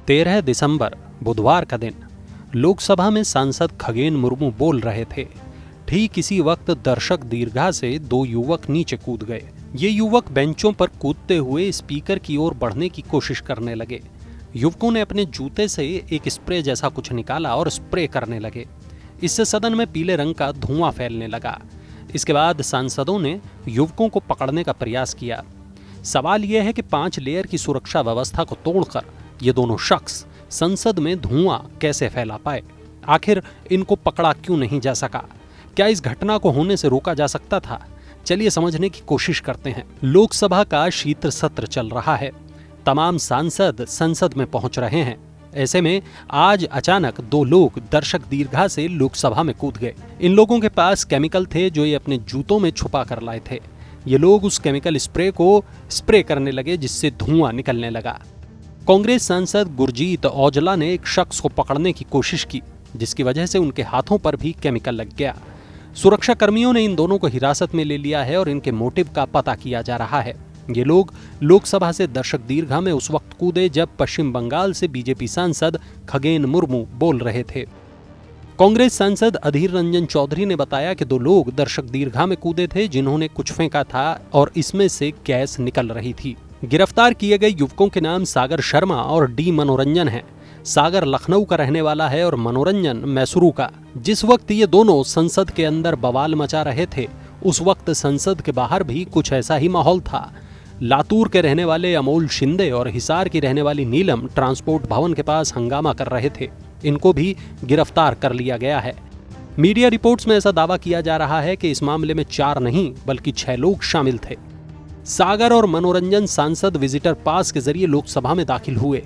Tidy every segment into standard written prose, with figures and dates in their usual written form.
13 दिसंबर बुधवार का दिन लोकसभा में सांसद खगेन मुर्मू बोल रहे थे। ठीक इसी वक्त दर्शक दीर्घा से दो युवक नीचे कूद गए। ये युवक बेंचों पर कूदते हुए स्पीकर की ओर बढ़ने की कोशिश करने लगे। युवकों ने अपने जूते से एक स्प्रे जैसा कुछ निकाला और स्प्रे करने लगे। इससे सदन में पीले रंग का धुआं फैलने लगा। इसके बाद सांसदों ने युवकों को पकड़ने का प्रयास किया। सवाल यह है कि 5 लेयर की सुरक्षा व्यवस्था को तोड़कर ये दोनों शख्स संसद में धुआं कैसे फैला पाए? आखिर इनको पकड़ा क्यों नहीं जा सका? क्या इस घटना को होने से रोका जा सकता था? चलिए समझने की कोशिश करते हैं। लोकसभा का शीत सत्र चल रहा है। तमाम सांसद संसद में पहुंच रहे हैं। ऐसे में आज अचानक 2 लोग दर्शक दीर्घा से लोकसभा में कूद गए। इन लोगों के पास केमिकल थे जो ये अपने जूतों में छुपा कर लाए थे। ये लोग उस केमिकल स्प्रे को स्प्रे करने लगे जिससे धुआं निकलने लगा। कांग्रेस सांसद गुरजीत औजला ने एक शख्स को पकड़ने की कोशिश की, जिसकी वजह से उनके हाथों पर भी केमिकल लग गया। सुरक्षा कर्मियों ने इन दोनों को हिरासत में ले लिया है और इनके मोटिव का पता किया जा रहा है। ये लोग लोकसभा से दर्शक दीर्घा में उस वक्त कूदे जब पश्चिम बंगाल से बीजेपी सांसद खगेन मुर्मू बोल रहे थे। कांग्रेस सांसद अधीर रंजन चौधरी ने बताया कि 2 लोग दर्शक दीर्घा में कूदे थे जिन्होंने कुछ फेंका था और इसमें से गैस निकल रही थी। गिरफ्तार किए गए युवकों के नाम सागर शर्मा और डी मनोरंजन हैं। सागर लखनऊ का रहने वाला है और मनोरंजन मैसूरू का। जिस वक्त ये दोनों संसद के अंदर बवाल मचा रहे थे, उस वक्त संसद के बाहर भी कुछ ऐसा ही माहौल था। लातूर के रहने वाले अमोल शिंदे और हिसार की रहने वाली नीलम ट्रांसपोर्ट भवन के पास हंगामा कर रहे थे। इनको भी गिरफ्तार कर लिया गया है। मीडिया रिपोर्ट्स में ऐसा दावा किया जा रहा है कि इस मामले में 4 नहीं बल्कि 6 लोग शामिल थे। सागर और मनोरंजन सांसद विजिटर पास के जरिए लोकसभा में दाखिल हुए।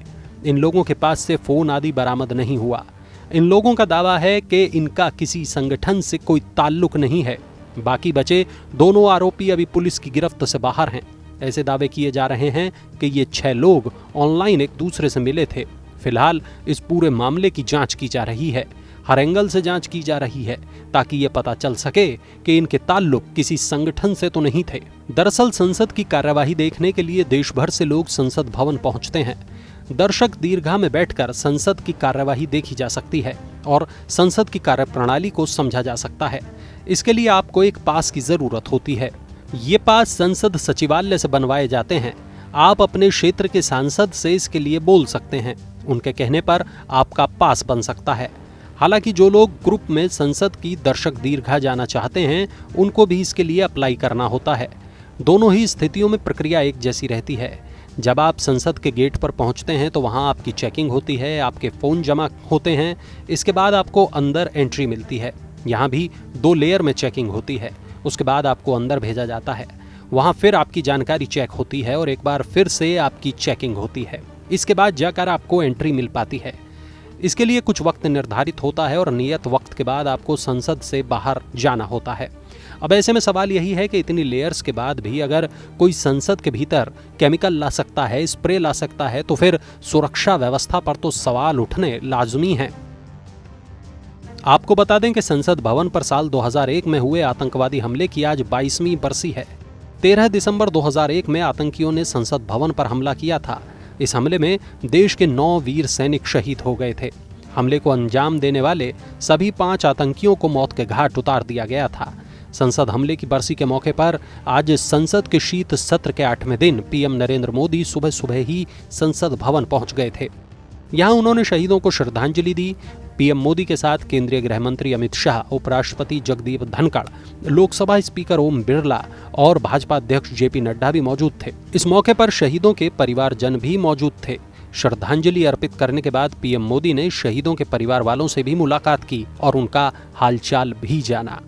इन लोगों के पास से फोन आदि बरामद नहीं हुआ। इन लोगों का दावा है कि इनका किसी संगठन से कोई ताल्लुक नहीं है। बाकी बचे दोनों आरोपी अभी पुलिस की गिरफ्त से बाहर हैं। ऐसे दावे किए जा रहे हैं कि ये 6 लोग ऑनलाइन एक दूसरे से मिले थे। फिलहाल इस पूरे मामले की जांच की जा रही है। हर एंगल से जांच की जा रही है ताकि ये पता चल सके कि इनके ताल्लुक किसी संगठन से तो नहीं थे। दरअसल संसद की कार्यवाही देखने के लिए देश भर से लोग संसद भवन पहुंचते हैं। दर्शक दीर्घा में बैठकर संसद की कार्यवाही देखी जा सकती है और संसद की कार्यप्रणाली को समझा जा सकता है। इसके लिए आपको एक पास की जरूरत होती है। ये पास संसद सचिवालय से बनवाए जाते हैं। आप अपने क्षेत्र के सांसद से इसके लिए बोल सकते हैं। उनके कहने पर आपका पास बन सकता है। हालांकि जो लोग ग्रुप में संसद की दर्शक दीर्घा जाना चाहते हैं, उनको भी इसके लिए अप्लाई करना होता है। दोनों ही स्थितियों में प्रक्रिया एक जैसी रहती है। जब आप संसद के गेट पर पहुंचते हैं तो वहां आपकी चेकिंग होती है, आपके फ़ोन जमा होते हैं। इसके बाद आपको अंदर एंट्री मिलती है। यहाँ भी 2 लेयर में चेकिंग होती है। उसके बाद आपको अंदर भेजा जाता है। वहाँ फिर आपकी जानकारी चेक होती है और एक बार फिर से आपकी चेकिंग होती है। इसके बाद जाकर आपको एंट्री मिल पाती है। इसके लिए कुछ वक्त निर्धारित होता है और नियत वक्त के बाद आपको संसद से बाहर जाना होता है। अब ऐसे में सवाल यही है कि इतनी लेयर्स के बाद भी अगर कोई संसद के भीतर केमिकल ला सकता है, स्प्रे ला सकता है, तो फिर सुरक्षा व्यवस्था पर तो सवाल उठने लाजमी हैं। आपको बता दें कि संसद भवन पर साल 2001 में हुए आतंकवादी हमले की आज 22वीं बरसी है। 13 दिसंबर 2001 में आतंकियों ने संसद भवन पर हमला किया था। इस हमले में देश के 9 वीर सैनिक शहीद हो गए थे। हमले को अंजाम देने वाले सभी 5 आतंकियों को मौत के घाट उतार दिया गया था। संसद हमले की बरसी के मौके पर आज संसद के शीत सत्र के 8वें दिन पीएम नरेंद्र मोदी सुबह सुबह ही संसद भवन पहुंच गए थे। यहां उन्होंने शहीदों को श्रद्धांजलि दी। पीएम मोदी के साथ केंद्रीय गृह मंत्री अमित शाह, उपराष्ट्रपति जगदीप धनखड़, लोकसभा स्पीकर ओम बिरला और भाजपा अध्यक्ष जेपी नड्डा भी मौजूद थे। इस मौके पर शहीदों के परिवारजन भी मौजूद थे। श्रद्धांजलि अर्पित करने के बाद पीएम मोदी ने शहीदों के परिवार वालों से भी मुलाकात की और उनका हालचाल भी जाना।